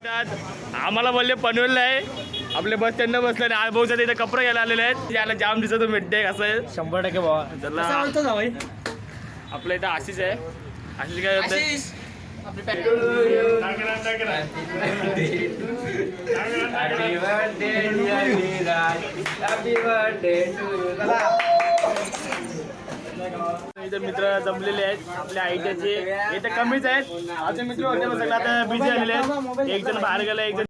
आम्हाला बोलले पनवेलला आहे आपले बस स्टँडला बसले आणि भाऊच्या तिथे कपडे घ्यायला आलेले आहेत त्याला जाम दिसत भेटते कसं आहे 100% भावा. चला आपल्या इथं आशिष आहे आशिष काय होतं इथे मित्र जमलेले आहेत आपल्या आयटीचे इथे कमीच आहेत आमचे मित्र होते मग सगळे आता बिझी झालेले आहेत एक जण बाहेर गेला एक जण.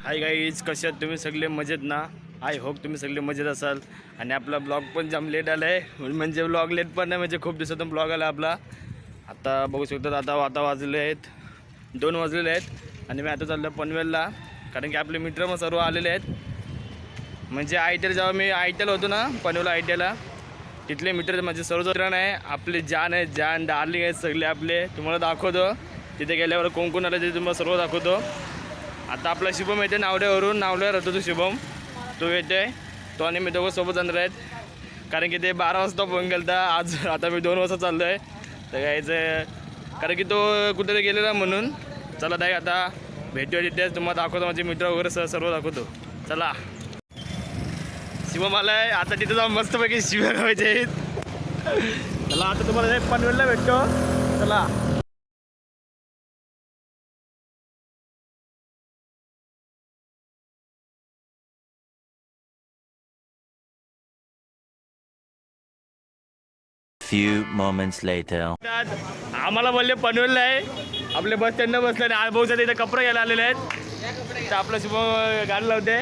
हाय गाईज कसे आहात तुम्ही सगळे मजेत ना आय होप तुम्ही सगळे मजेत असाल आणि आपला ब्लॉग पण जाम लेट आला आहे म्हणजे ब्लॉग लेट पण नाही म्हणजे खूप दिवसातून ब्लॉग आला आपला. आता बघू शकतात आता वाजलेले आहेत 2 वाजलेले आहेत आणि मी आता चाललो पनवेलला कारण की आपले मित्र मग सर्व आलेले आहेत म्हणजे आयटीला जेव्हा मी आयटीला होतो ना पनवेल आयटीला तिथले मित्र म्हणजे सर्व मित्र आहे आपले जान आहेत जान डार्लिंग आहेत सगळे आपले तुम्हाला दाखवतो तिथे गेल्यावर कोण कोण आले ते तुम्हाला सर्व दाखवतो. आता आपला शुभम येते नावड्यावरून नावड्यावर होतो तो शुभम तो येते तो आणि मी दोघं सोबत जाणार आहेत कारण की ते 12 वाजता फोन केला आज आता मी 2 वाजता चाललो आहे तर यायचं कारण की तो कुठेतरी गेलेला म्हणून चला ताई आता भेटूया तिथेच तुम्हाला दाखवतो माझे मित्र वगैरे सर्व दाखवतो. चला शिवम आला आहे आता तिथे जाऊन मस्तपैकी शिव्या गावायचे आहेत. चला आता तुम्हाला पनवेलला भेटतो चला. Few moments later. आम्हाला बोलले पनवेलला आहे आपले बस स्टँडला बसले आणि भाऊच्या तिथे कपडे घ्यायला आलेले आहेत तर आपलं शुभम गाडी लावते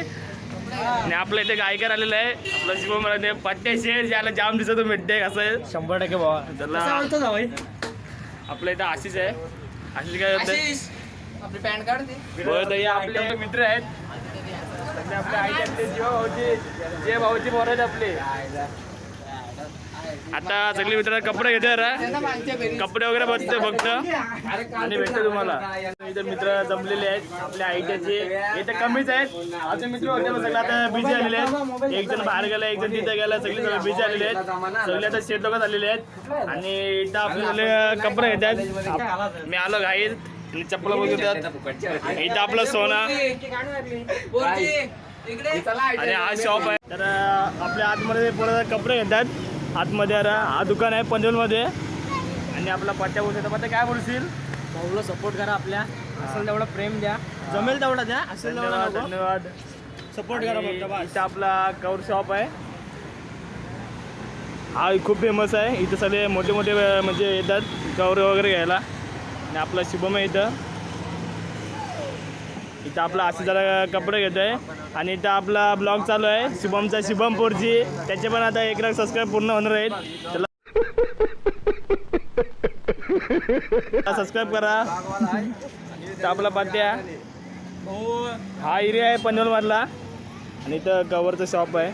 आणि आपल्या इथे गायकर आलेलं आहे आपलं शिवम म्हणते पट्टे शेर याला जाम दिसत भेटते कसं आहे 100% भावा. चला आपल्या इथं आशिष आहे आशिष काय होतं आपली पॅन कार्ड हे आपले मित्र आहेत आपल्या आईचे जे भाऊची पोरं आहेत आपले आता सगळे मित्र कपडे घेते कपडे वगैरे बघते फक्त आणि भेटते तुम्हाला. इथे मित्र जमलेले आहेत आपल्या आयटीचे इथे कमीच आहेत आमचे मित्र होते मग सगळे आता बिझी झालेले आहेत एक जण बाहेर गेला एक जण तिथे गेला सगळे बिझी झालेले आहेत सगळे आता शेत लोक झालेले आहेत आणि इथं आपले कपडे घेतात मी आलो घाईत आणि चप्पल बघतात इथं आपला सोना आणि हा शॉप आहे तर आपल्या आतमध्ये परत कपडे घेतात आतमध्ये हा दुकान आहे पनवेलमध्ये आणि आपला पट्ट्या बोलतो पट्ट्या काय बोलशील भाऊला सपोर्ट करा आपल्या असेल तेवढा प्रेम द्या जमेल तेवढा द्या असेल तेवढा धन्यवाद सपोर्ट करा फक्त इथं आपला कवर शॉप आहे हा खूप फेमस आहे इथं सगळे मोठे मोठे म्हणजे येतात कवर वगैरे घ्यायला आणि आपला शुभम आहे इथं आपला आशिषाला कपडे घेतो आहे आणि इथं आपला ब्लॉग चालू आहे शुभमचा शुभम पोरजी त्याचे पण आता 1 लाख सबस्क्राईब पूर्ण होणार आहेत त्याला सबस्क्राईब करा. आपला पाट्या हा एरिया आहे पनवेलमधला आणि इथं कवरचं शॉप आहे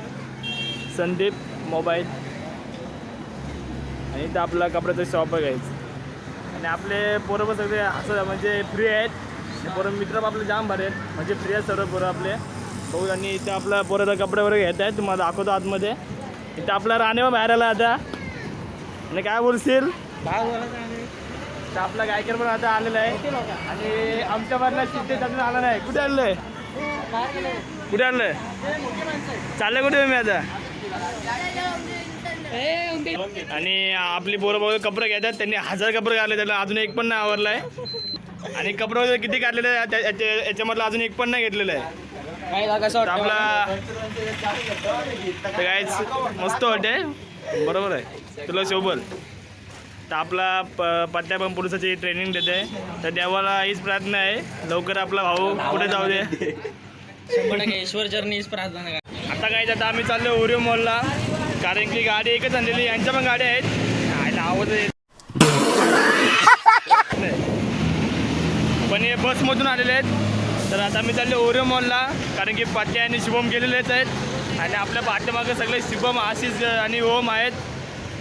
संदीप मोबाईल आणि इथं आपला कपड्याचं शॉप आहे गाईज आणि आपले पोरं सगळे असं म्हणजे फ्री आहेत पोरं मित्र आपले जाम भारी आहेत म्हणजे फ्री आहेत सर्व पोरं आपले भाऊ आणि इथं आपला पोरं कपडे वगैरे घेत आहेत तुम्हाला दाखवतो आतमध्ये इथं आपला राणेवा बाहेर आला आता आणि काय बोलशील तर आपला गायकर पण आता आलेला आहे आणि आमच्या बाजूला सिद्धे अजून आला नाही कुठे आणलंय कुठे आणलंय चाललंय कुठे मी आता आणि आपली पोरं बघ कपडे घेतात त्यांनी 1000 कपडे काढले त्याला अजून एक पण नाही आवरलाय आणि कपडे वगैरे किती काढलेले याच्यामधलं अजून एक पण नाही घेतलेलं आहे आपला काय मस्त वाटते बरोबर आहे तुला शोभल तर आपला पट्ट्या पण पुरुषाची ट्रेनिंग देते तर देवाला हीच प्रार्थना आहे लवकर आपला भाऊ पुढे जाऊ दे ईश्वर चरणी हीच प्रार्थना. आता काय आता आम्ही चाललो ओरिओ मॉलला कारण की गाडी एकच आणलेली यांच्या पण गाड्या आहेत आवाज पण हे बसमधून आलेले आहेत तर आता मी चाललो ओरिओ मॉलला कारण की पाट्या आणि शुभम गेलेलेच आहेत आणि आपल्या पाठ्यामागे सगळे शुभम आशिष आणि ओम आहेत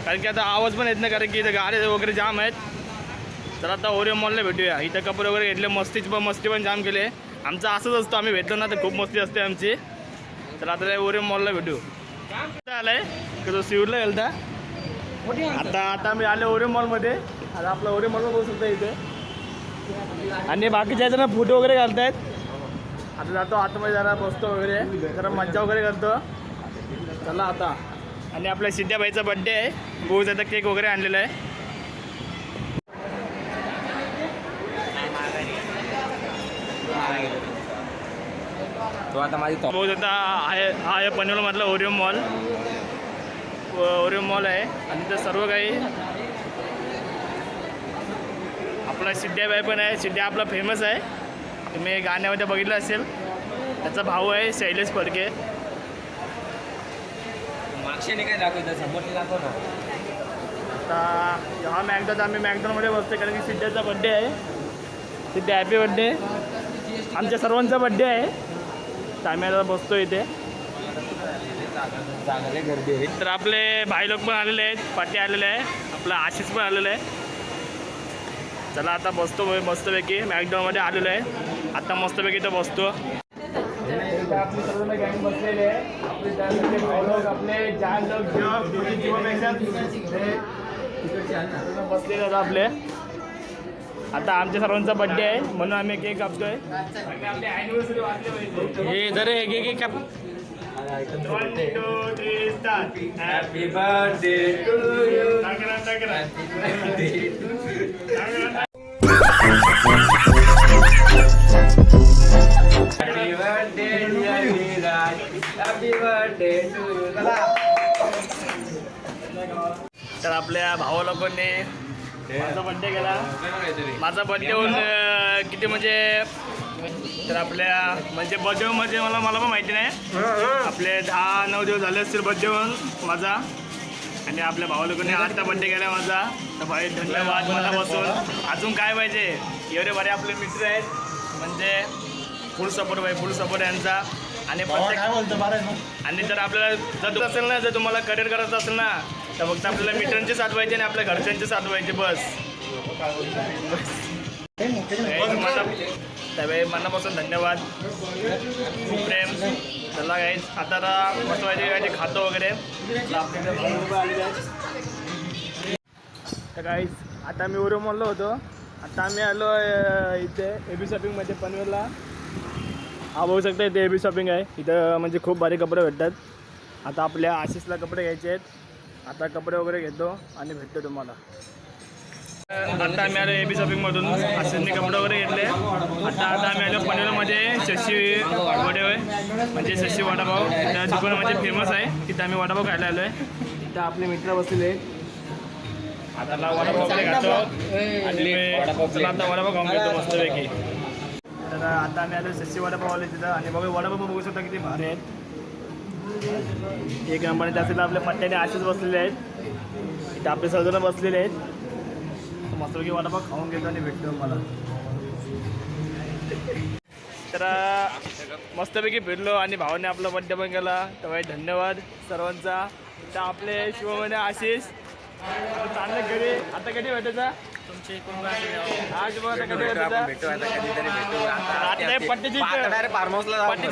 कारण की आता आवाज पण येत नाही कारण की इथं गाड्या वगैरे जाम आहेत तर आता ओरिओ मॉलला भेटूया इथं कपडे वगैरे घेतले मस्ती पण जाम केले आमचं असंच असतं आम्ही भेटलो ना तर खूप मस्ती असते आमची तर आता ओरिओ मॉलला भेटू आलाय की तो सिवूरला गेलता आता आम्ही आलो ओरिओ मॉलमध्ये आता आपला ओरिओ मॉल बघू शकता इथे आणि बाकीच्या जरा फोटो वगैरे घालतायत. आता जातो आतमध्ये जरा बसतो वगैरे जरा मज्जा वगैरे करतो. चला आता. आणि आपल्या सिद्ध्याबाईचा बड्डे आहे. बहुत आता केक वगैरे आणलेला आहे. तो आता माझी बहुत आता हा आहे पनवेलमधला ओरिओ मॉल. ओरिओ मॉल आहे आणि ते सर्व काही आपला सिद्ध्याबाई पण आहे. सिद्ध्या आपला फेमस आहे. तुम्ही गाण्यामध्ये बघितलं असेल. त्याचा भाऊ आहे शैलेश फडके. मागशे नाही काय दाखवतं समोरचे दाखव ना. आता हा मॅकडॉनमध्ये आम्ही मॅकडॉनमध्ये बसतो कारण की सिद्ध्याचा बड्डे आहे. सिद्ध्या हॅपी बड्डे. आमच्या सर्वांचा बड्डे आहे. तर आम्ही आता बसतो इथे. चांगले गर्दी आहे. तर आपले भाई लोक पण आलेले आहेत. पाटी आलेले आहे. आपला आशिष पण आलेला आहे. चला आता बसतो मस्तपैकी. मॅकडॉनमध्ये आलेलो आहे. आता मस्तपैकी इथं बसतो. आपले सर्व गँग बसलेले आहे. आपले भाई लोक आपले जान लोक जीवापेक्षा बसलेले आहेत आपले. आता आमच्या सर्वांचा बड्डे आहे म्हणून आम्ही केक कापतोय. आपली ॲनिव्हर्सरी वाजली पाहिजे. हे जर केक काप. 1 2 3 start. Happy birthday to you. Happy birthday dear Viraj. Happy birthday to you. तर आपल्या भावा लोकांनी माझा बड्डे केला. माझा बड्डे होऊन किती म्हणजे तर आपल्या म्हणजे बड्डे म्हणजे मला पण माहिती नाही. आपले 10-9 दिवस झाले असतील बड्डे होऊन माझा. आणि आपल्या भावा लोकांनी आता बड्डे केला माझा. तर भाई धन्यवाद मनापासून. अजून काय पाहिजे. एवढे बरे आपले मित्र आहेत. म्हणजे फुल सपोर्ट भाई फुल सपोर्ट यांचा. आणि आणि जर आपल्याला जर असेल ना जर तुम्हाला करिअर करायचं असेल ना तर फक्त आपल्याला मित्रांची साथ पाहिजे आणि आपल्या घरच्यांची साथ पाहिजे बस. त्यावेळी मनापासून धन्यवाद. खूप प्रेम. चला गाईज आता मस्त पाहिजे काय ते खातो वगैरे. तर गाईज आता मी ओरिओ मॉलला होतो. आता आम्ही आलो इथे AB शॉपिंगमध्ये पनवेलला. हा बघू शकता इथे AB शॉपिंग आहे. इथं म्हणजे खूप भारी कपडे भेटतात. आता आपल्या आशिषला कपडे घ्यायचे आहेत. आता कपडे वगैरे घेतो आणि भेटतो तुम्हाला. आता आम्ही आलो AB शॉपिंगमधून. आशिषने कपडे वगैरे घेतले. आता आम्ही आलो पनवेलमध्ये शशी वडे म्हणजे शशी वडापाव. त्या दुकान म्हणजे फेमस आहे. तिथं आम्ही वडापाव खायला आलो आहे. तिथं आपले मित्र बसलेले. आता वडापाव वगैरे खातो आणि चला आता वडापाव खाऊन घेतो मस्तपैकी. तर आता आम्ही आलो शशी वडापाव आले तिथं. आणि बघा वडापाव बघू शकता किती भारी आहेत. एक नंबर. त्यासाठी आपल्या पट्ट्याने आशिष बसलेले आहेत. इथं आपले सर्वजण बसलेले आहेत. मस्तपैकी वडापाव खाऊन घेतो आणि भेटतो मला. तर मस्तपैकी फिरलो आणि भावाने आपला बड्डे पण केला. तर भाई धन्यवाद सर्वांचा. तर आपले शिवमध्ये आशिष चांगले घरी. आता कधी भेटायचा तुमचे आज बघा कधी भेटायचा. पट्टीचे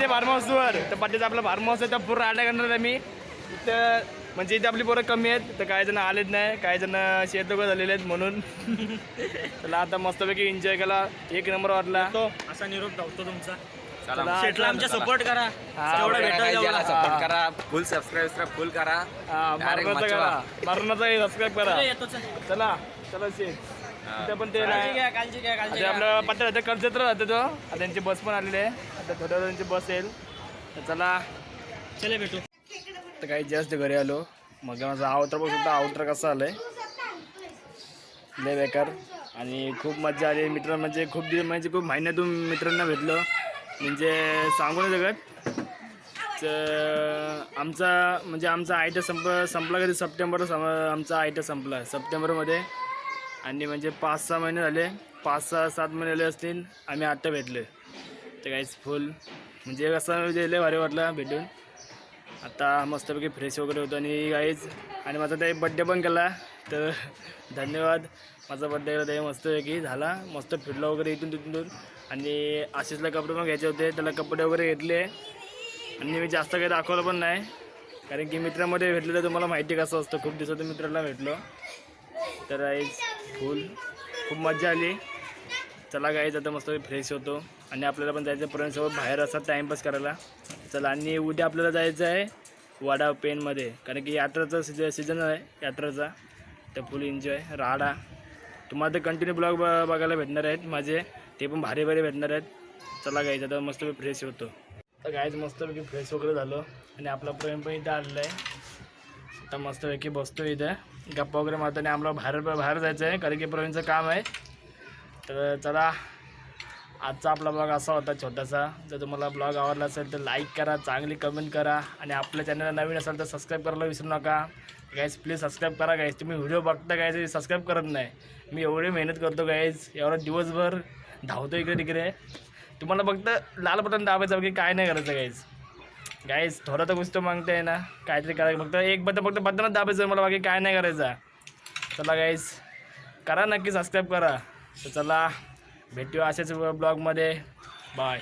फार्म हाऊसवर. तर पट्टीचा आपला फार्म हाऊस आहे. तर पूर्ण आल्या करणार आम्ही इथं. म्हणजे इथे आपली पोरं कमी आहेत. तर काही जण आलेच नाही. काही जण शेतोगं झालेले आहेत म्हणून. चला आता मस्तपैकी एन्जॉय केला. एक नंबर वाटला. असा निरोप धावतो तुमचा. शेटला आमच्या सपोर्ट करा. सपोर्ट करा. फुल सबस्क्राईब फुल करा. मारुनाचा करा. मारुनाचा सबस्क्राईब करा. चला चला शेट. तिथं पण ते नाही. काळजी घ्या आता आपलं पत्ता राहतं कर्जत राहतं तो. आता त्यांची बस पण आलेली आहे. आता थोड्या वेळ त्यांची बस येईल. तर चला चले भेटू. तर काही जास्त घरी आलो. मग माझा आउटर बघू शकता. आउटर कसं आलं आहे लय बेकार. आणि खूप मजा आली. मित्र म्हणजे खूप दिवस म्हणजे खूप महिन्यातून मित्रांना भेटलो. म्हणजे सांगू नाही शकत. आमचा आयटा संपला कधी सप्टेंबरला आमचा आयटा संपला सप्टेंबरमध्ये. आणि म्हणजे 5-6 महिने झाले. 5-6-7 महिने झाले असतील आम्ही आत्ता भेटले. तर काहीच फुल म्हणजे कसं म्हणजे लय भारी वाटलं भेटून. आता मस्तपैकी फ्रेश वगैरे होतो आणि काहीच. आणि माझा ते बड्डे पण केला. तर धन्यवाद. माझा बड्डे केला ते मस्तपैकी झाला. मस्त फिरला वगैरे इथून तिथून. आणि आशिषला कपडे पण घ्यायचे होते. त्याला कपडे वगैरे घेतले. आणि मी जास्त काही दाखवलं पण नाही कारण की मित्रामध्ये भेटलं तर तुम्हाला माहिती कसं असतं. खूप दिवसातून मित्राला भेटलो. तर खूप मजा आली. चला गाईज आता मस्त फ्रेश होतो आणि आपल्याला पण जायचं फ्रेंड्ससोबत बाहेर असं टाईमपास करायला. चला आणि उद्या आपल्याला जायचं आहे वडाव पेनमध्ये, कारण की यात्राचा सीझन आहे यात्राचा, तर फुल एन्जॉय राडा. तुम्हाला तर कंटिन्यू ब्लॉग बघायला भेटणार आहेत माझे, ते पण भारी भारी भेटणार आहेत. चला गाईज आता मस्त फ्रेश होतो. तर गाईज मस्तपैकी फ्रेश वगैरे झालो आणि आपला प्रेम पण इथं आलेला आहे. आता मस्तपैकी बसतो इथं गप्पा वगैरे मारताना. आम्हाला बाहेर जायचं आहे कारण की प्रवीणचं काम आहे. तर चला आजचा आपला ब्लॉग असा होता छोटासा. जर तुम्हाला ब्लॉग आवडला असेल तर लाईक करा, चांगली कमेंट करा आणि आपल्या चॅनलला नवीन असाल तर सबस्क्राईब करायला विसरू नका गाईज. प्लीज सबस्क्राईब करा गाईज. तुम्ही व्हिडिओ बघता गाईज सबस्क्राईब करत नाही. मी एवढी मेहनत करतो गाईज, एवढा दिवसभर धावतो इकडे तिकडे. तुम्हाला फक्त लाल बटन दाबायचं बाकी काय नाही करायचं गाईज. थोडा तर गोष्ट मागताय ना, काहीतरी करायचं. फक्त एक फक्त बटनच दाबायचं मला, बाकी काय नाही करायचं. चला गाईज करा नक्की सबस्क्राईब करा. तर चला भेटूया अशाच ब्लॉगमध्ये. बाय.